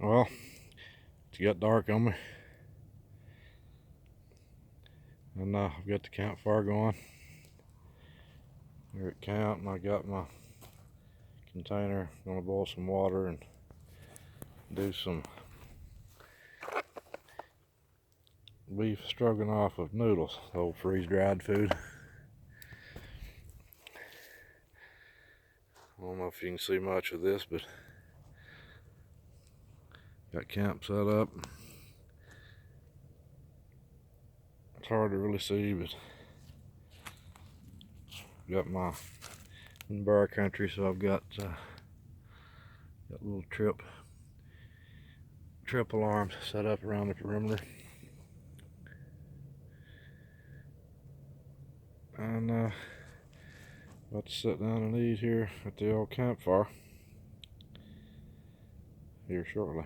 Well, it's got dark on me, and I've got the campfire going here at camp, and I got my container. I'm gonna boil some water and do some beef stroganoff with noodles, old freeze-dried food. I don't know if you can see much of this, but got camp set up. It's hard to really see, but got my in bar country, so I've got little trip alarms set up around the perimeter, and about to sit down and eat here at the old campfire here shortly.